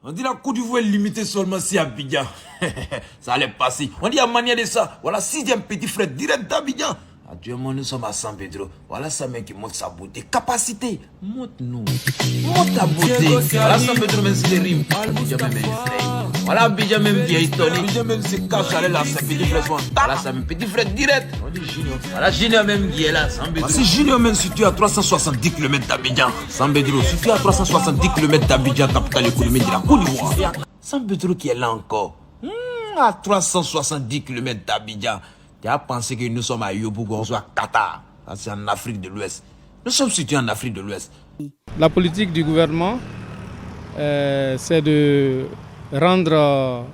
On dit la Côte d'Ivoire est limitée seulement si Abidjan. Ça allait passer. On dit à manière de ça. Voilà, 6e petit frère direct d'Abidjan. Actuellement, nous sommes à San Pedro. Voilà ça, mec, qui montre sa beauté. Capacité. Montre-nous. Montre ta beauté. Voilà San Pedro, même si les rimes. Abidjan même est. Voilà Abidjan même vieille Tony. Abidjan même se cache aller là, c'est petit frère. Voilà ça, même petit frère direct. On dit Junior. Voilà Junior même qui est là, San Pedro. C'est Junior même situé à 370 km d'Abidjan. San Pedro, situé à 370 km d'Abidjan, capitale économique de la Côte d'Ivoire. San Pedro qui est là encore. À 370 km d'Abidjan. Tu as pensé que nous sommes à Yopougon, à Qatar. C'est en Afrique de l'Ouest. Nous sommes situés en Afrique de l'Ouest. La politique du gouvernement, c'est de rendre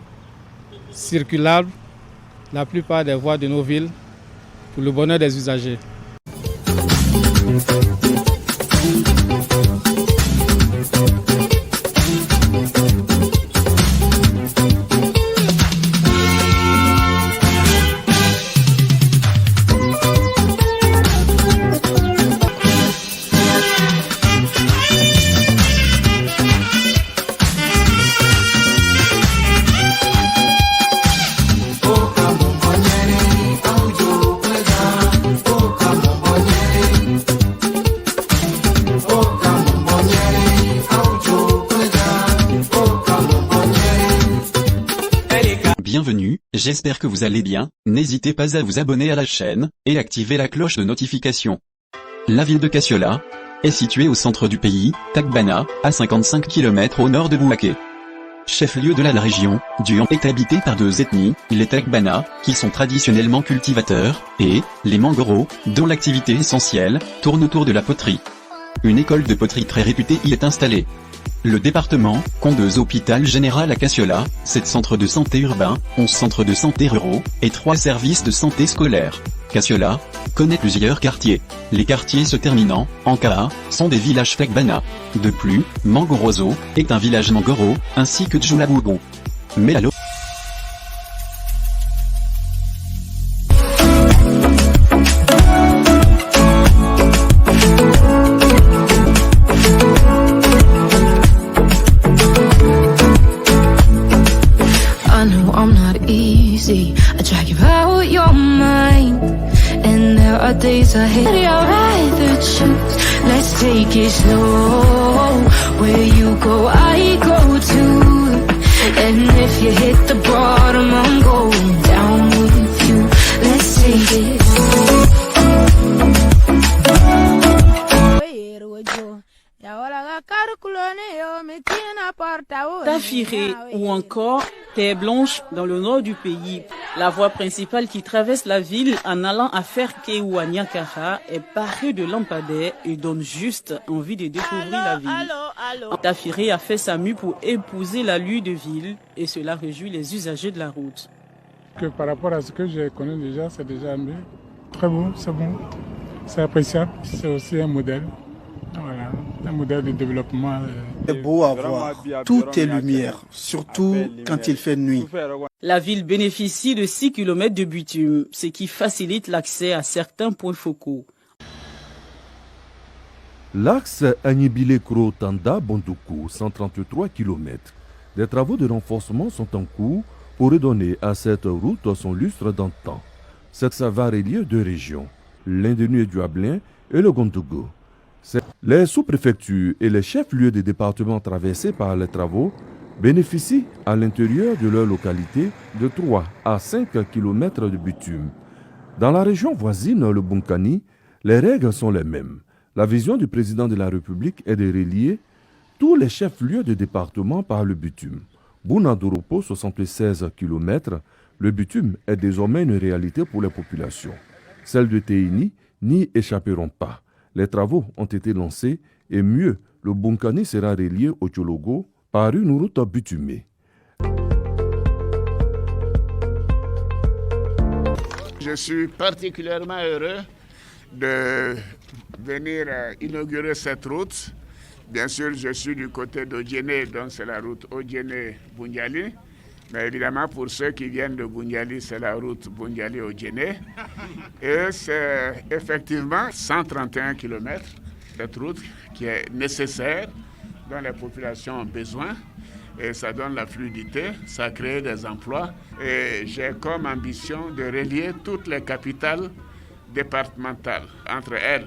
circulables la plupart des voies de nos villes pour le bonheur des usagers. Bienvenue, j'espère que vous allez bien, n'hésitez pas à vous abonner à la chaîne, et activer la cloche de notification. La ville de Kasiola est située au centre du pays, Tacbana, à 55 km au nord de Bouaké. Chef-lieu de la région, Duan est habité par deux ethnies, les Tacbana, qui sont traditionnellement cultivateurs, et les Mangoro, dont l'activité essentielle tourne autour de la poterie. Une école de poterie très réputée y est installée. Le département compte 2 hôpitaux généraux à Kasiola, 7 centres de santé urbains, 11 centres de santé ruraux, et 3 services de santé scolaire. Kasiola connaît plusieurs quartiers. Les quartiers se terminant en Kaa sont des villages Tacbana. De plus, Mangorozo est un village Mangoro, ainsi que Djoulabougon. Mais alors I drag you out your mind, and there are days ahead I'd rather choose. Let's take it slow. Where you go, I go too. And if you hit the bottom, I'm going down with you. Let's take it slow. Tafiré ou encore Terre Blanche dans le nord du pays. La voie principale qui traverse la ville en allant à Ferké ou à Niakara est parée de lampadaires et donne juste envie de découvrir la ville. Tafiré a fait sa mue pour épouser l'allure de ville et cela réjouit les usagers de la route. Que par rapport à ce que je connais déjà, c'est déjà mieux. Très bon, c'est appréciable, c'est aussi un modèle. Voilà, un modèle de développement. C'est beau à voir, tout est lumière, surtout quand il fait nuit. La ville bénéficie de 6 km de bitume, ce qui facilite l'accès à certains points focaux. L'axe Agnibile-Kro-Tanda-Bondoukou, 133 km. Des travaux de renforcement sont en cours pour redonner à cette route son lustre d'antan. Ça va relier 2 régions, l'Indenu et Duablin et le Gondougou. Les sous-préfectures et les chefs-lieux des départements traversés par les travaux bénéficient à l'intérieur de leur localité de 3 à 5 km de bitume. Dans la région voisine, le Bunkani, les règles sont les mêmes. La vision du président de la République est de relier tous les chefs-lieux de département par le bitume. Bounadouropo, 76 km, le bitume est désormais une réalité pour les populations. Celles de Teini n'y échapperont pas. Les travaux ont été lancés et mieux, le Bunkani sera relié au Tchologo par une route bitumée. Je suis particulièrement heureux de venir inaugurer cette route. Bien sûr, je suis du côté d'Odjéné, donc c'est la route Odjéné-Boundiali. Mais évidemment, pour ceux qui viennent de Boundiali, c'est la route Boundiali-Odjéné. Et c'est effectivement 131 km, cette route qui est nécessaire, dont les populations ont besoin. et ça donne la fluidité, ça crée des emplois. Et j'ai comme ambition de relier toutes les capitales départementales entre elles.